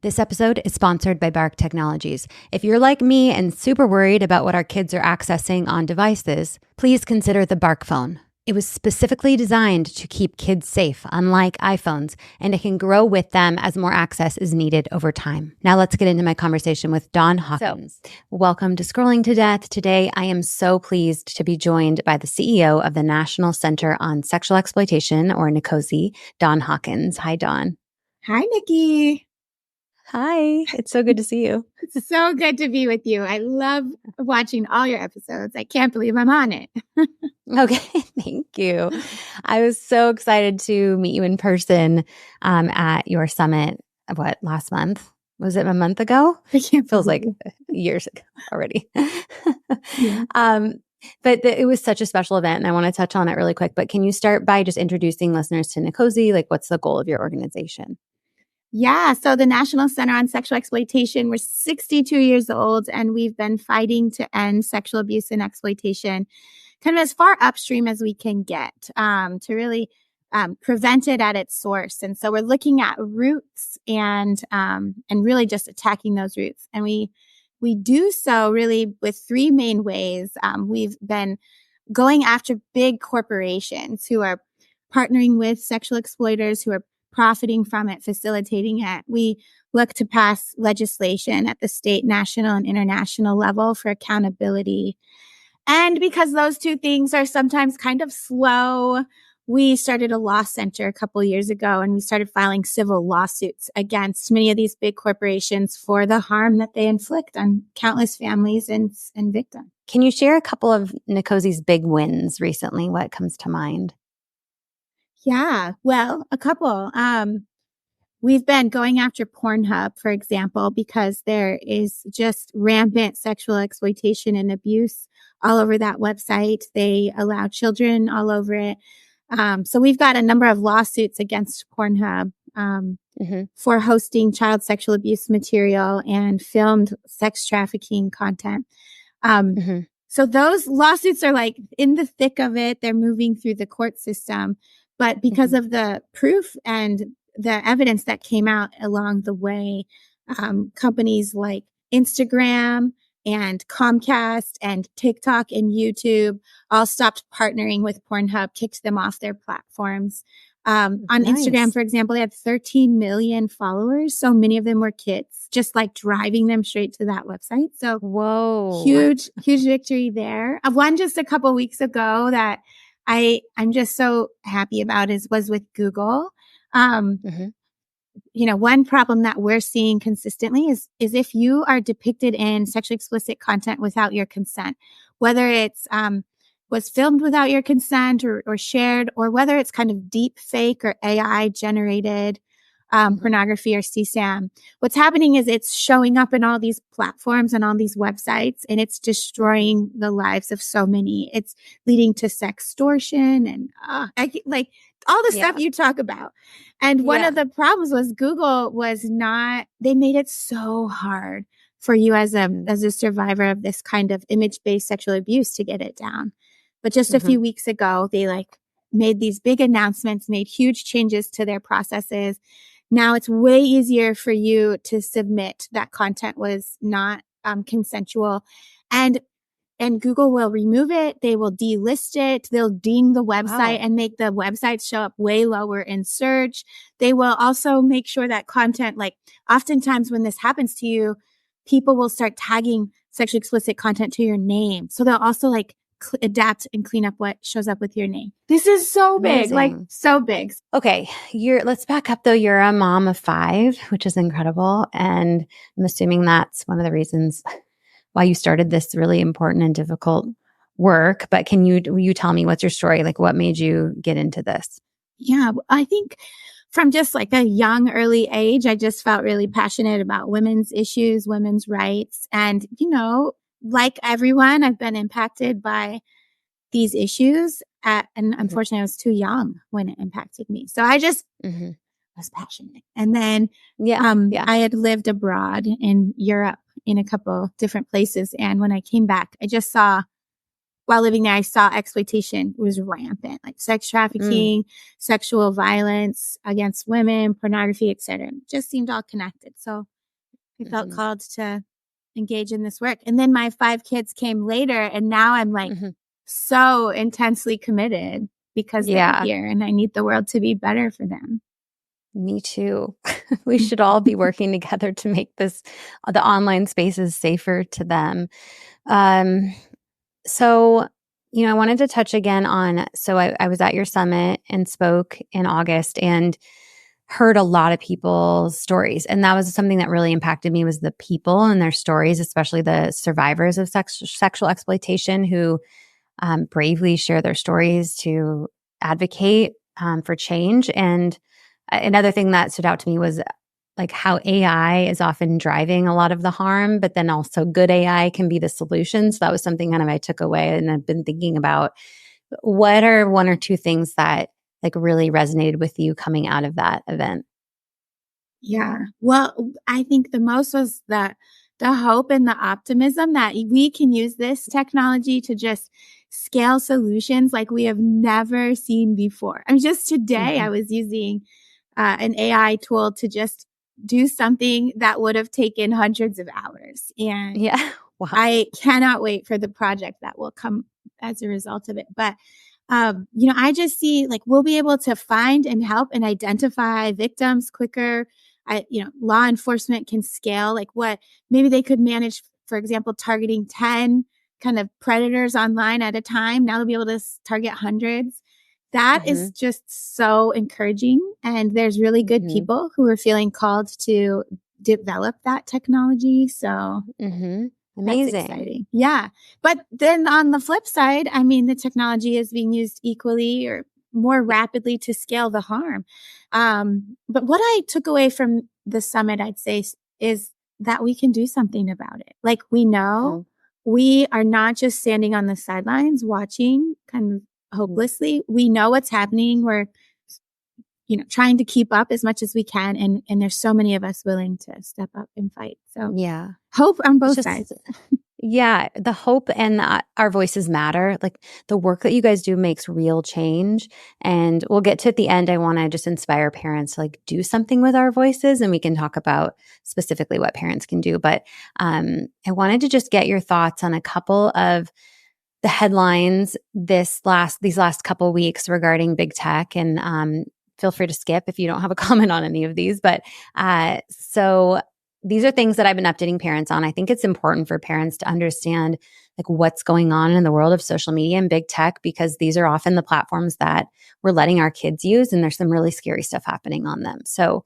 This episode is sponsored by Bark Technologies. If you're like me and super worried about what our kids are accessing on devices, please consider the Bark phone. It was specifically designed to keep kids safe, unlike iPhones, and it can grow with them as more access is needed over time. Now let's get into my conversation with Dawn Hawkins. Welcome to Scrolling to Death. Today, I am so pleased to be joined by the CEO of the National Center on Sexual Exploitation, or NCOSE, Dawn Hawkins. Hi, Dawn. Hi, Nikki. Hi, it's so good to see you. It's so good to be with you. I love watching all your episodes. I can't believe I'm on it. Okay, thank you. I was so excited to meet you in person at your summit, last month? Was it a month ago? It feels like years ago already. Yeah. It was such a special event, and I want to touch on it really quick. But can you start by just introducing listeners to NCOSE? Like, what's the goal of your organization? Yeah. So the National Center on Sexual Exploitation, we're 62 years old, and we've been fighting to end sexual abuse and exploitation kind of as far upstream as we can get to really prevent it at its source. And so we're looking at roots and really just attacking those roots. And we do so really with three main ways. We've been going after big corporations who are partnering with sexual exploiters, who are profiting from it, facilitating it. We look to pass legislation at the state, national, and international level for accountability. And because those two things are sometimes kind of slow, we started a law center a couple of years ago, and we started filing civil lawsuits against many of these big corporations for the harm that they inflict on countless families and victims. Can you share a couple of NCOSE's big wins recently? What comes to mind? Yeah, well, a couple. We've been going after Pornhub, for example, because there is just rampant sexual exploitation and abuse all over that website. They allow children all over it. So we've got a number of lawsuits against Pornhub for hosting child sexual abuse material and filmed sex trafficking content. So those lawsuits are like in the thick of it. They're moving through the court system. But because of the proof and the evidence that came out along the way, companies like Instagram and Comcast and TikTok and YouTube all stopped partnering with Pornhub, kicked them off their platforms. On Instagram, for example, they had 13 million followers. So many of them were kids, just like driving them straight to that website. So whoa, huge victory there. One just a couple weeks ago that I'm just so happy about was with Google. You know, one problem that we're seeing consistently is if you are depicted in sexually explicit content without your consent, whether it's was filmed without your consent or shared, or whether it's kind of deep fake or AI generated pornography or CSAM. What's happening is it's showing up in all these platforms and on these websites, and it's destroying the lives of so many. It's leading to sextortion and like all the stuff you talk about. And one of the problems was Google they made it so hard for you as a survivor of this kind of image-based sexual abuse to get it down. But just a few weeks ago, they made these big announcements, made huge changes to their processes. Now it's way easier for you to submit that content was not consensual, and Google will remove it. They will delist it. They'll ding the website and make the website show up way lower in search. They will also make sure that content, oftentimes when this happens to you, people will start tagging sexually explicit content to your name. So they'll also adapt and clean up what shows up with your name. This is so big, so big. Okay. Let's back up though. You're a mom of 5, which is incredible. And I'm assuming that's one of the reasons why you started this really important and difficult work. But can you tell me what's your story? Like, what made you get into this? Yeah, I think from just a young, early age, I just felt really passionate about women's issues, women's rights. And, like everyone, I've been impacted by these issues. And unfortunately, I was too young when it impacted me. So I just was passionate. And then I had lived abroad in Europe in a couple different places. And when I came back, I just saw while living there, I saw exploitation was rampant, like sex trafficking, sexual violence against women, pornography, etc. It just seemed all connected. So I felt called to engage in this work. And then my 5 kids came later, and now I'm like so intensely committed because they're here, and I need the world to be better for them. Me too. We should all be working together to make the online spaces safer to them. So, I wanted to touch again on, so I was at your summit and spoke in August and heard a lot of people's stories. And that was something that really impacted me, was the people and their stories, especially the survivors of sexual exploitation who bravely share their stories to advocate for change. And another thing that stood out to me was like how AI is often driving a lot of the harm, but then also good AI can be the solution. So that was something kind of I took away, and I've been thinking about what are 1 or 2 things that like really resonated with you coming out of that event. Yeah. Well, I think the most was the hope and the optimism that we can use this technology to just scale solutions like we have never seen before. I mean, just today I was using an AI tool to just do something that would have taken hundreds of hours. And wow. I cannot wait for the project that will come as a result of it. But, I just see like we'll be able to find and help and identify victims quicker. Law enforcement can scale like what maybe they could manage, for example, targeting 10 kind of predators online at a time. Now they'll be able to target hundreds. That is just so encouraging. And there's really good people who are feeling called to develop that technology. So amazing. That's exciting. Yeah. But then on the flip side, I mean, the technology is being used equally or more rapidly to scale the harm. But what I took away from the summit, I'd say, is that we can do something about it. Like we know we are not just standing on the sidelines watching kind of hopelessly. We know what's happening. We're, trying to keep up as much as we can. And there's so many of us willing to step up and fight. So hope on both sides. Yeah, the hope and our voices matter. Like the work that you guys do makes real change. And we'll get to at the end. I want to just inspire parents to like do something with our voices, and we can talk about specifically what parents can do. But I wanted to just get your thoughts on a couple of the headlines these last couple weeks regarding big tech, and feel free to skip if you don't have a comment on any of these. But so these are things that I've been updating parents on. I think it's important for parents to understand like what's going on in the world of social media and big tech, because these are often the platforms that we're letting our kids use, and there's some really scary stuff happening on them. So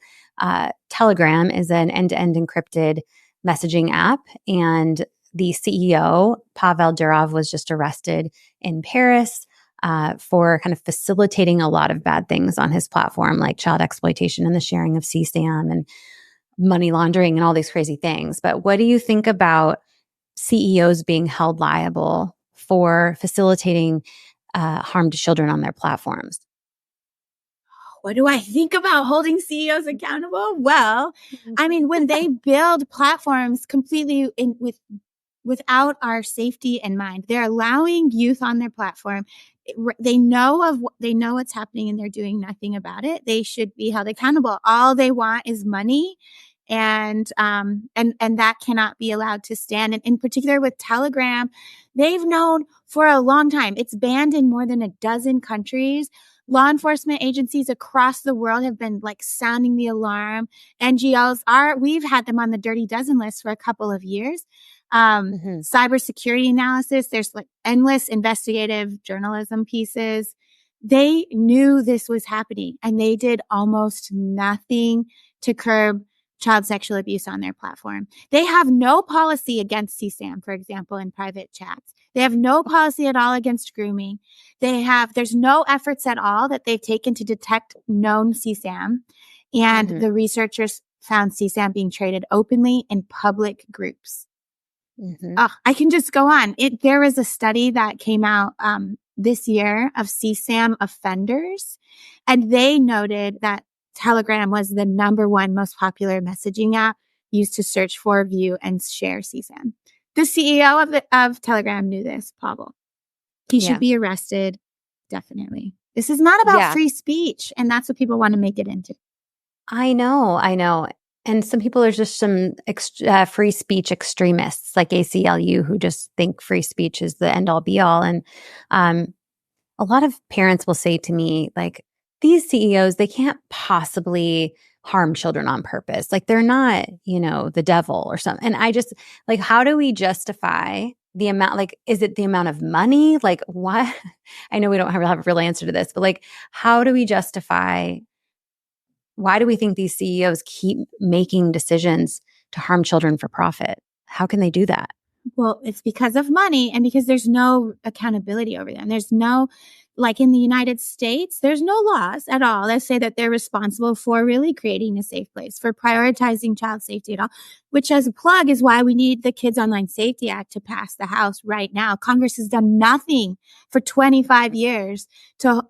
Telegram is an end-to-end encrypted messaging app, and the CEO, Pavel Durov, was just arrested in Paris for kind of facilitating a lot of bad things on his platform, like child exploitation and the sharing of CSAM and money laundering and all these crazy things. But what do you think about CEOs being held liable for facilitating harm to children on their platforms? What do I think about holding CEOs accountable? Well, I mean, when they build platforms completely without our safety in mind, they're allowing youth on their platform. They know what's happening, and they're doing nothing about it. They should be held accountable. All they want is money. And that cannot be allowed to stand. And in particular with Telegram, they've known for a long time. It's banned in more than a dozen countries. Law enforcement agencies across the world have been like sounding the alarm. We've had them on the Dirty Dozen list for a couple of years. Cybersecurity analysis, there's like endless investigative journalism pieces. They knew this was happening, and they did almost nothing to curb child sexual abuse on their platform. They have no policy against CSAM, for example, in private chats. They have no policy at all against grooming. There's no efforts at all that they've taken to detect known CSAM. And the researchers found CSAM being traded openly in public groups. I can just go on. There was a study that came out this year of CSAM offenders, and they noted that Telegram was the number 1 most popular messaging app used to search for, view, and share CSAM. The CEO of Telegram knew this, Pavel. He Yeah. should be arrested. Definitely. This is not about Yeah. free speech. And that's what people want to make it into. I know. And some people are just some free speech extremists like ACLU who just think free speech is the end all be all. And a lot of parents will say to me, like, these CEOs, they can't possibly harm children on purpose. Like, they're not, the devil or something. And I just, like, how do we justify the amount? Like, is it the amount of money? Like, what? I know we don't have a real answer to this, but like, how do we justify? Why do we think these CEOs keep making decisions to harm children for profit? How can they do that? Well, it's because of money and because there's no accountability over them. There's no, like in the United States, there's no laws at all that say that they're responsible for really creating a safe place, for prioritizing child safety at all, which as a plug is why we need the Kids Online Safety Act to pass the House right now. Congress has done nothing for 25 years to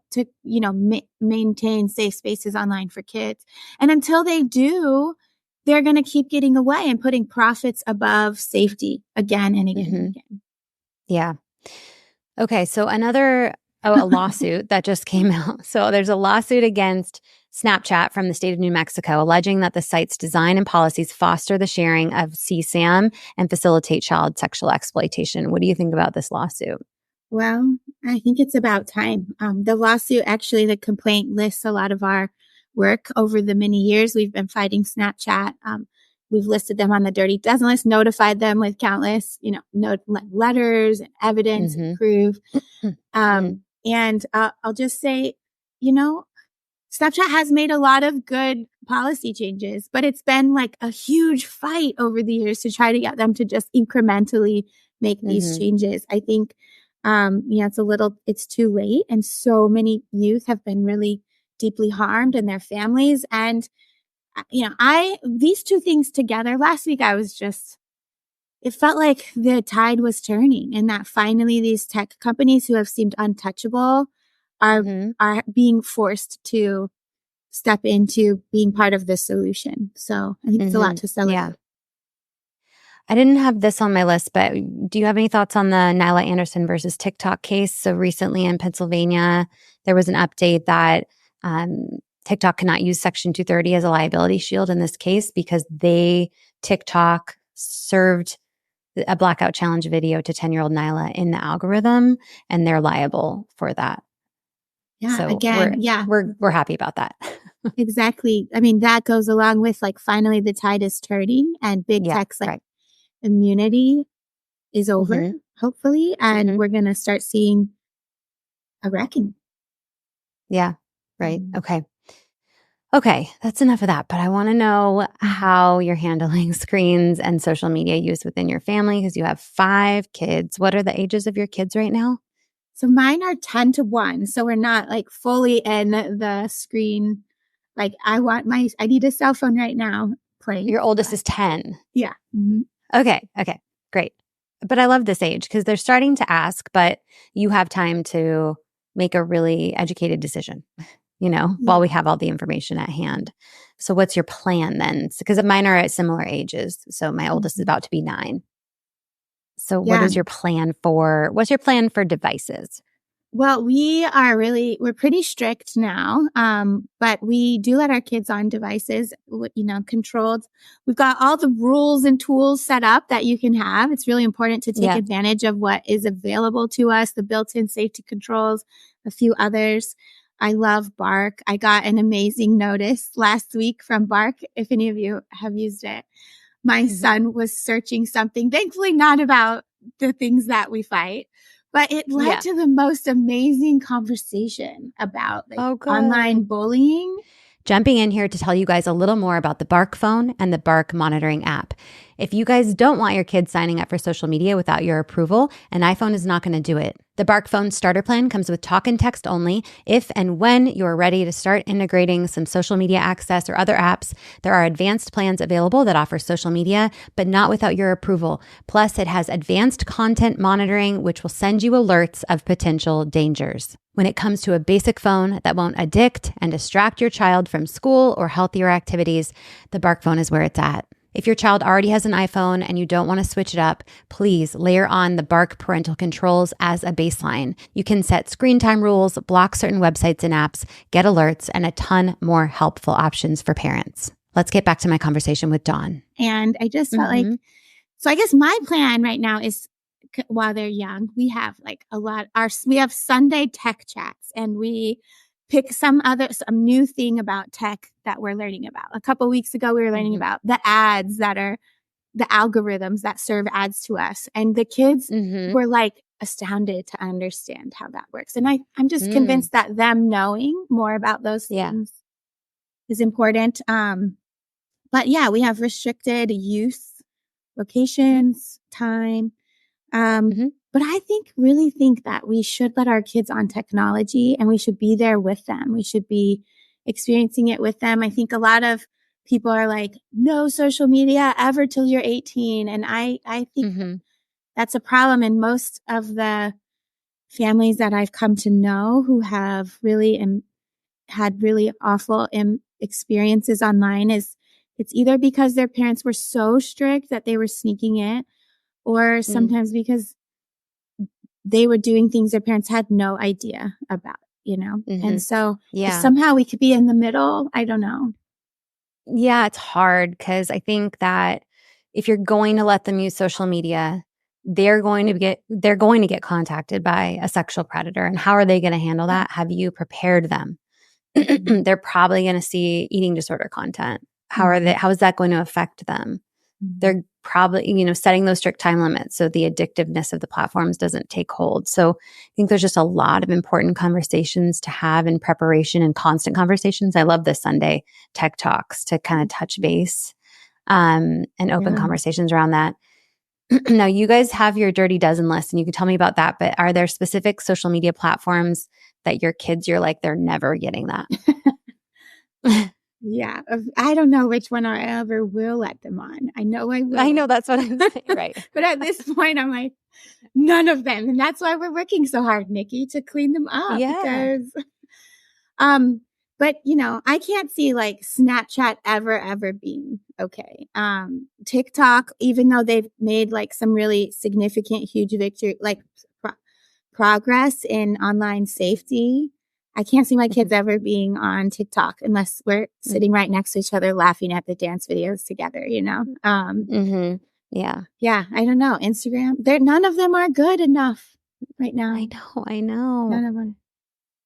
maintain safe spaces online for kids. And until they do, they're going to keep getting away and putting profits above safety again and again and again. Yeah. Okay. So a lawsuit that just came out. So there's a lawsuit against Snapchat from the state of New Mexico, alleging that the site's design and policies foster the sharing of CSAM and facilitate child sexual exploitation. What do you think about this lawsuit? Well, I think it's about time. The lawsuit, actually, the complaint lists a lot of our work over the many years we've been fighting Snapchat. We've listed them on the Dirty Dozen list, notified them with countless, letters and evidence and proof. And I'll just say, Snapchat has made a lot of good policy changes, but it's been like a huge fight over the years to try to get them to just incrementally make these changes. I think, it's too late. And so many youth have been really deeply harmed and their families. And, these two things together, last week it felt like the tide was turning and that finally these tech companies who have seemed untouchable are being forced to step into being part of the solution. So I think it's a lot to celebrate. Yeah. I didn't have this on my list, but do you have any thoughts on the Nyla Anderson versus TikTok case? So recently in Pennsylvania, there was an update that TikTok cannot use Section 230 as a liability shield in this case because TikTok served a blackout challenge video to 10-year-old Nyla in the algorithm, and they're liable for that. Yeah, so we're happy about that. Exactly. I mean, that goes along with like finally the tide is turning and big tech's immunity is over, hopefully, and we're going to start seeing a reckoning. Yeah, right. Okay, that's enough of that. But I want to know how you're handling screens and social media use within your family because you have 5 kids. What are the ages of your kids right now? So mine are 10 to 1. So we're not like fully in the screen. Like I need a cell phone right now. Your oldest is 10. Yeah. Mm-hmm. Okay, great. But I love this age because they're starting to ask, but you have time to make a really educated decision, while we have all the information at hand. So what's your plan then? Because mine are at similar ages. So my oldest is about to be 9. So what's your plan for devices? Well, we're pretty strict now, but we do let our kids on devices, controlled. We've got all the rules and tools set up that you can have. It's really important to take advantage of what is available to us, the built-in safety controls, a few others. I love Bark. I got an amazing notice last week from Bark, if any of you have used it. My son was searching something, thankfully not about the things that we fight, but it led to the most amazing conversation about online bullying. Jumping in here to tell you guys a little more about the Bark phone and the Bark monitoring app. If you guys don't want your kids signing up for social media without your approval, an iPhone is not going to do it. The Bark phone starter plan comes with talk and text only. If and when you're ready to start integrating some social media access or other apps, there are advanced plans available that offer social media, but not without your approval. Plus, it has advanced content monitoring, which will send you alerts of potential dangers. When it comes to a basic phone that won't addict and distract your child from school or healthier activities, the Bark phone is where it's at. If your child already has an iPhone and you don't want to switch it up, please layer on the Bark parental controls as a baseline. You can set screen time rules, block certain websites and apps, get alerts, and a ton more helpful options for parents. Let's get back to my conversation with Dawn. And I just felt like, so I guess my plan right now is while they're young, we have like we have Sunday tech chats, and we pick some new thing about tech that we're learning about. A couple of weeks ago, we were learning about the ads that are the algorithms that serve ads to us. And the kids were like astounded to understand how that works. And I'm just convinced that them knowing more about those things is important. But yeah, we have restricted use, locations, time. But I really think that we should let our kids on technology, and we should be there with them. We should be experiencing it with them. I think a lot of people are like, no social media ever till you're 18. And I think that's a problem. And most of the families that I've come to know who have really had really awful experiences online it's either because their parents were so strict that they were sneaking it, or sometimes because they were doing things their parents had no idea about, And so if somehow we could be in the middle, I don't know. Yeah, it's hard because I think that if you're going to let them use social media, they're going to get contacted by a sexual predator. And how are they going to handle that? Have you prepared them? They're probably going to see eating disorder content. How is that going to affect them? They're probably, setting those strict time limits so the addictiveness of the platforms doesn't take hold. So I think there's just a lot of important conversations to have in preparation, and constant conversations. I love the Sunday tech talks to kind of touch base and open conversations around that. Now, you guys have your Dirty Dozen list, and you can tell me about that, but are there specific social media platforms that your kids, you're like, they're never getting that? Yeah. I don't know which one I ever will let them on. I know I will. I know, that's what I'm saying, right. But at this point, I'm like, none of them. And that's why we're working so hard, Nikki, to clean them up. Yeah. Because, but I can't see like Snapchat ever being okay. TikTok, even though they've made like some really significant, huge victory, like progress in online safety, I can't see my kids ever being on TikTok unless we're sitting right next to each other laughing at the dance videos together, Yeah. Yeah. I don't know. Instagram, none of them are good enough right now. I know. None of them.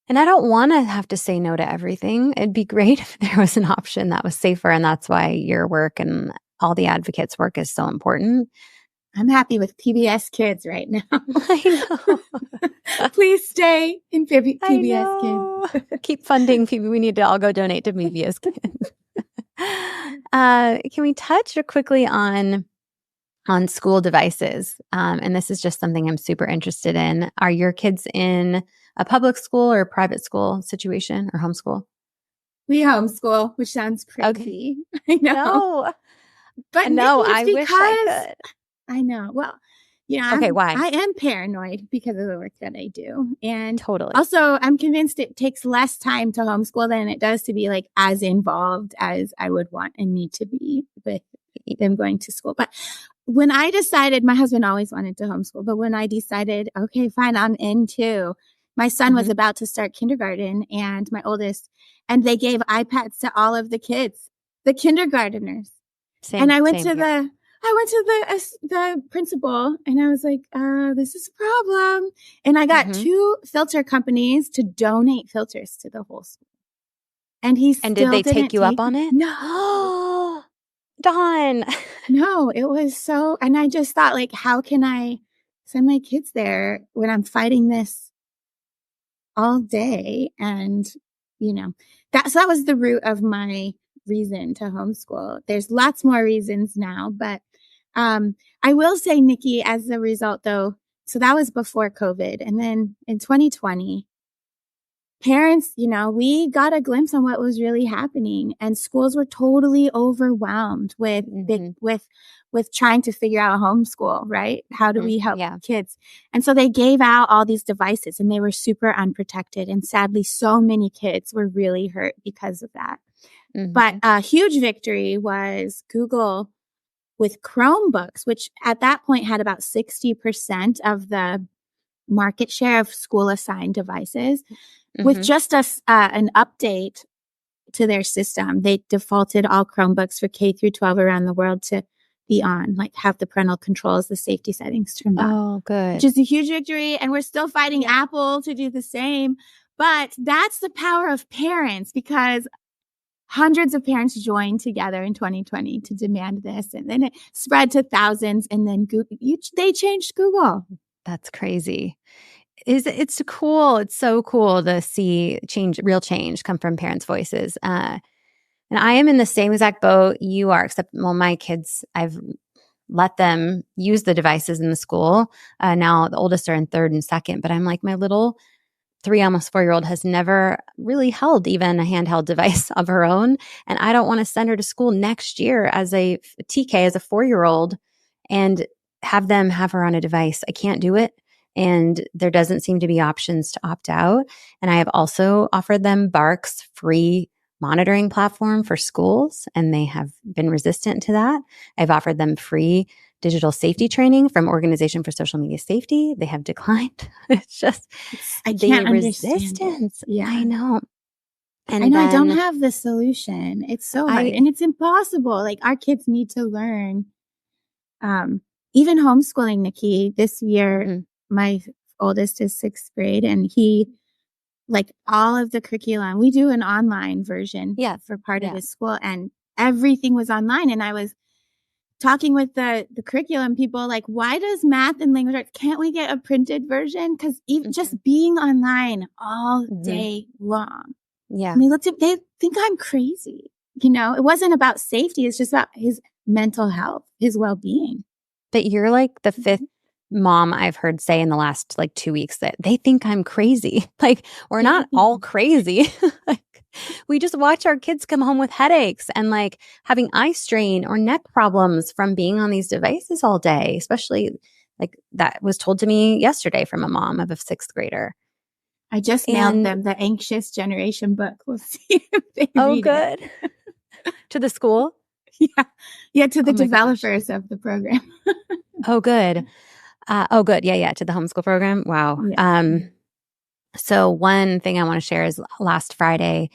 And I don't want to have to say no to everything. It'd be great if there was an option that was safer. And that's why your work and all the advocates' work is so important. I'm happy with PBS Kids right now. I know. Please stay in PBS Kids. Keep funding PBS. We need to all go donate to PBS Kids. Can we touch quickly on school devices? And this is just something I'm super interested in. Are your kids in a public school or a private school situation, or homeschool? We homeschool, which sounds crazy. Okay. I know. No. But no, I wish I could. I know. Well, why? I am paranoid because of the work that I do. And totally. Also, I'm convinced it takes less time to homeschool than it does to be like as involved as I would want and need to be with them going to school. But when I decided, my husband always wanted to homeschool, but when I decided, okay, fine, I'm in too. My son was about to start kindergarten, and my oldest, and they gave iPads to all of the kids, the kindergarteners. And I went to the principal, and I was like, this is a problem. And I got 2 filter companies to donate filters to the whole school. And did they take you up on it? No. Dawn. No, it was so, and I just thought, like, how can I send my kids there when I'm fighting this all day? And, that was the root of my reason to homeschool. There's lots more reasons now, but I will say, Nikki, as a result though, so that was before COVID. And then in 2020, parents, we got a glimpse on what was really happening, and schools were totally overwhelmed with trying to figure out homeschool, right? How do we help kids? And so they gave out all these devices, and they were super unprotected. And sadly, so many kids were really hurt because of that. But a huge victory was Google with Chromebooks, which at that point had about 60% of the market share of school assigned devices. With just an update to their system, they defaulted all Chromebooks for K through 12 around the world to be on, like have the parental controls, the safety settings turned on. Oh, good. Which is a huge victory. And we're still fighting Apple to do the same. But that's the power of parents, because hundreds of parents joined together in 2020 to demand this. And then it spread to thousands. And then they changed Google. That's crazy. It's cool. It's so cool to see real change come from parents' voices. And I am in the same exact boat you are, except, well, my kids, I've let them use the devices in the school. Now the oldest are in 3rd and 2nd, but I'm like, my little 3, almost 4-year-old has never really held even a handheld device of her own. And I don't want to send her to school next year as a TK, as a 4-year-old, and have them have her on a device. I can't do it. And there doesn't seem to be options to opt out. And I have also offered them Bark's free monitoring platform for schools, and they have been resistant to that. I've offered them free digital safety training from Organization for Social Media Safety. They have declined. It's just I can't resistance. Yeah, I know. And I know. I don't have the solution. It's so hard, and it's impossible. Like, our kids need to learn. Even homeschooling, Nikki, this year, my oldest is 6th grade, and he, like, all of the curriculum, we do an online version for part of his school, and everything was online. And I was talking with the curriculum people, like, why does math and language arts, can't we get a printed version? Because even just being online all day long. Yeah. And they think I'm crazy. You know, it wasn't about safety. It's just about his mental health, his well-being. But you're like the 5th mom I've heard say in the last 2 weeks that they think I'm crazy. Like, we're not all crazy. We just watch our kids come home with headaches and having eye strain or neck problems from being on these devices all day, especially that was told to me yesterday from a mom of a 6th grader. I just mailed them the Anxious Generation book. We'll see if they read good. To the school? Yeah, to the developers of the program. Oh, good. Good. Yeah, to the homeschool program. Wow. Yeah. So one thing I want to share is last Friday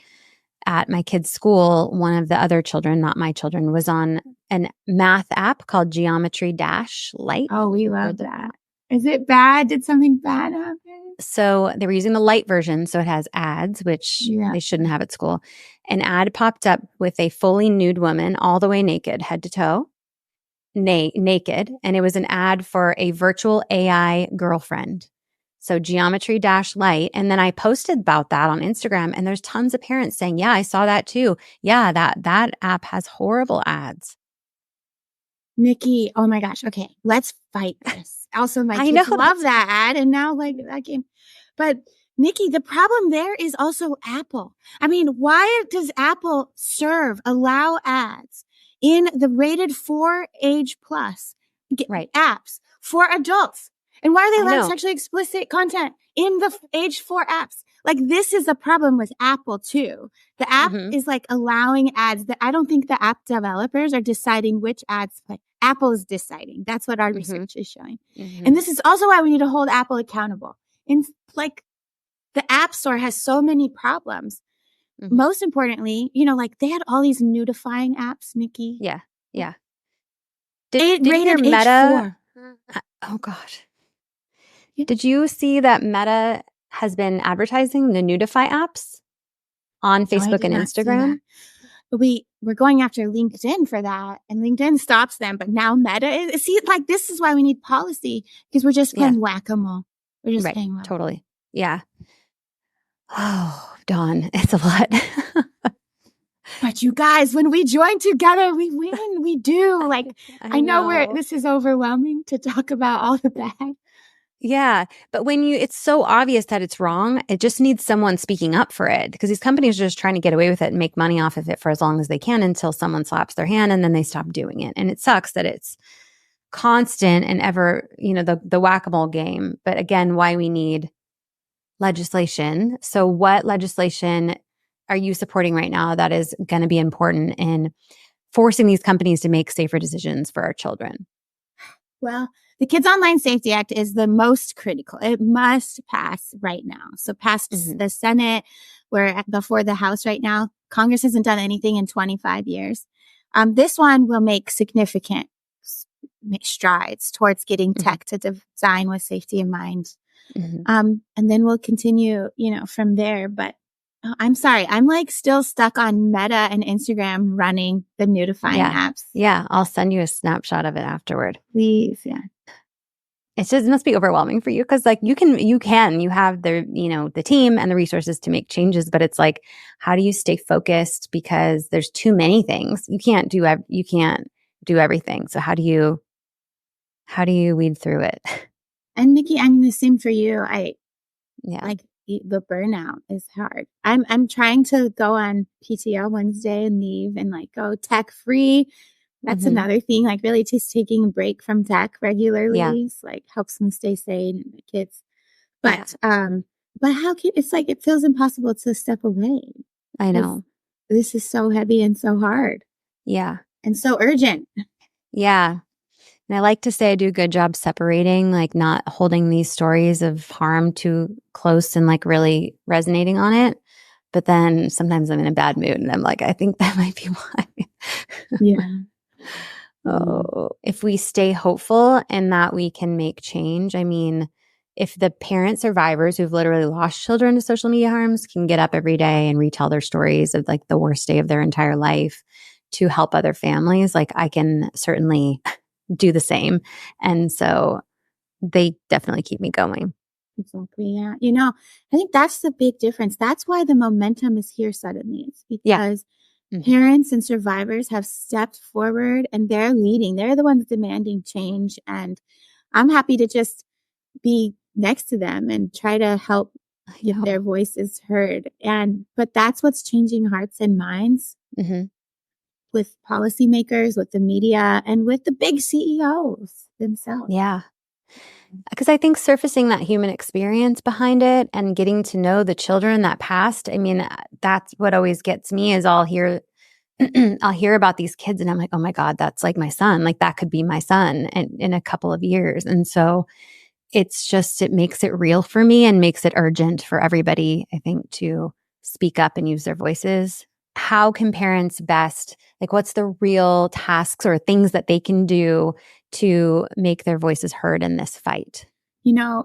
at my kid's school, one of the other children, not my children, was on a math app called Geometry Lite. Oh, we love that. Is it bad? Did something bad happen? So they were using the light version, so it has ads, which they shouldn't have at school. An ad popped up with a fully nude woman, all the way naked, head to toe, naked. And it was an ad for a virtual AI girlfriend. So Geometry Lite. And then I posted about that on Instagram, and there's tons of parents saying, yeah, I saw that too. Yeah, that app has horrible ads. Nikki, oh my gosh. Okay, let's fight this. Also, my kids love that ad, and now that game. But Nikki, the problem there is also Apple. I mean, why does Apple allow ads in the rated 4 age plus apps for adults? And why are they allowing sexually explicit content in the age 4 apps? This is a problem with Apple too. The app is allowing ads that I don't think the app developers are deciding which ads play. Apple is deciding. That's what our research is showing. And this is also why we need to hold Apple accountable. And the App Store has so many problems. Most importantly, they had all these nudifying apps, Nikki. Yeah. Did your Meta? Oh gosh. Did you see that Meta has been advertising the Nudify apps on Facebook and Instagram? But we're going after LinkedIn for that, and LinkedIn stops them. But now Meta is. See, this is why we need policy, because we're just playing whack-a-mole. We're just playing whack-a-mole. Totally. Yeah. Oh, Dawn, it's a lot. But you guys, when we join together, we win. We do. I know this is overwhelming to talk about all the bad. Yeah. But it's so obvious that it's wrong, it just needs someone speaking up for it, because these companies are just trying to get away with it and make money off of it for as long as they can until someone slaps their hand, and then they stop doing it. And it sucks that it's constant and ever, the whack-a-mole game. But again, why we need legislation. So what legislation are you supporting right now that is going to be important forcing these companies to make safer decisions for our children? Well, the Kids Online Safety Act is the most critical. It must pass right now. So past the Senate, we're before the House right now. Congress hasn't done anything in 25 years. This one will make significant strides towards getting tech to design with safety in mind. And then we'll continue, from there. But I'm sorry, I'm like still stuck on Meta and Instagram running the notifying apps. Yeah, I'll send you a snapshot of it afterward. Please, yeah. It must be overwhelming for you because like you have the team and the resources to make changes, but it's like, how do you stay focused because there's too many things. You can't do everything. So how do you weed through it? And Nikki, I'm the same for you. Like the burnout is hard. I'm trying to go on PTO Wednesday and leave and like go tech free. That's another thing, like really just taking a break from tech regularly like helps me stay sane and the kids. But it's like, it feels impossible to step away. I know. This is so heavy and so hard. Yeah. And so urgent. Yeah. And I like to say I do a good job separating, like not holding these stories of harm too close and like really resonating on it. But then sometimes I'm in a bad mood and I'm like, I think that might be why. Yeah. Oh, if we stay hopeful and that we can make change. I mean, if the parent survivors who've literally lost children to social media harms can get up every day and retell their stories of like the worst day of their entire life to help other families, like I can certainly do the same. And so they definitely keep me going. Exactly. Yeah. I think that's the big difference. That's why the momentum is here suddenly. It's because parents and survivors have stepped forward and they're leading. They're the ones demanding change. And I'm happy to just be next to them and try to help get their voices heard. But that's what's changing hearts and minds with policymakers, with the media, and with the big CEOs themselves. Yeah. Because I think surfacing that human experience behind it and getting to know the children that passed, I mean, that's what always gets me is I'll hear about these kids and I'm like, oh my God, that's like my son. Like that could be my son in a couple of years. And so it makes it real for me and makes it urgent for everybody, I think, to speak up and use their voices. How can parents best, like what's the real tasks or things that they can do to make their voices heard in this fight?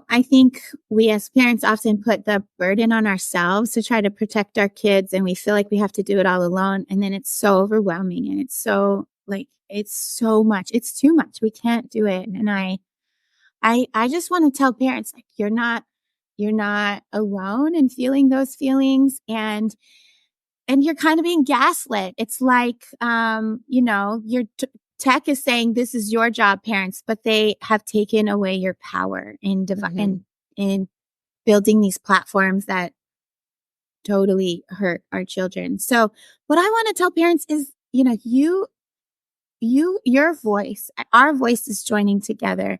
I think we as parents often put the burden on ourselves to try to protect our kids and we feel like we have to do it all alone. And then it's so overwhelming and it's so much. It's too much. We can't do it. And I just want to tell parents, like, you're not alone in feeling those feelings and you're kind of being gaslit. It's like, your tech is saying this is your job, parents, but they have taken away your power in building these platforms that totally hurt our children. So what I want to tell parents is, your voice, our voices joining together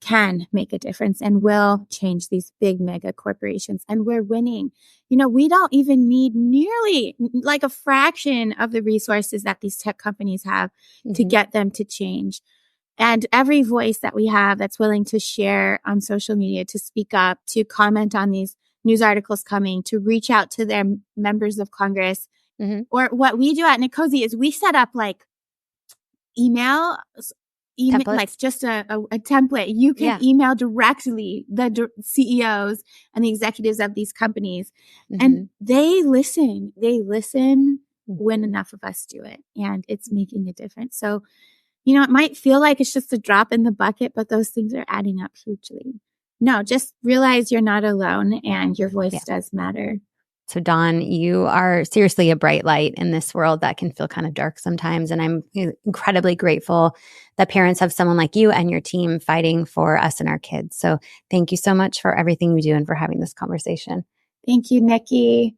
can make a difference and will change these big mega corporations. And we're winning. We don't even need nearly like a fraction of the resources that these tech companies have to get them to change. And every voice that we have that's willing to share on social media, to speak up, to comment on these news articles coming, to reach out to their members of Congress. Or what we do at NCOSE is we set up like email, like just a template. You can email directly the CEOs and the executives of these companies. And they listen when enough of us do it. And it's making a difference. So, it might feel like it's just a drop in the bucket, but those things are adding up hugely. No, just realize you're not alone and your voice does matter. So Dawn, you are seriously a bright light in this world that can feel kind of dark sometimes. And I'm incredibly grateful that parents have someone like you and your team fighting for us and our kids. So thank you so much for everything you do and for having this conversation. Thank you, Nikki.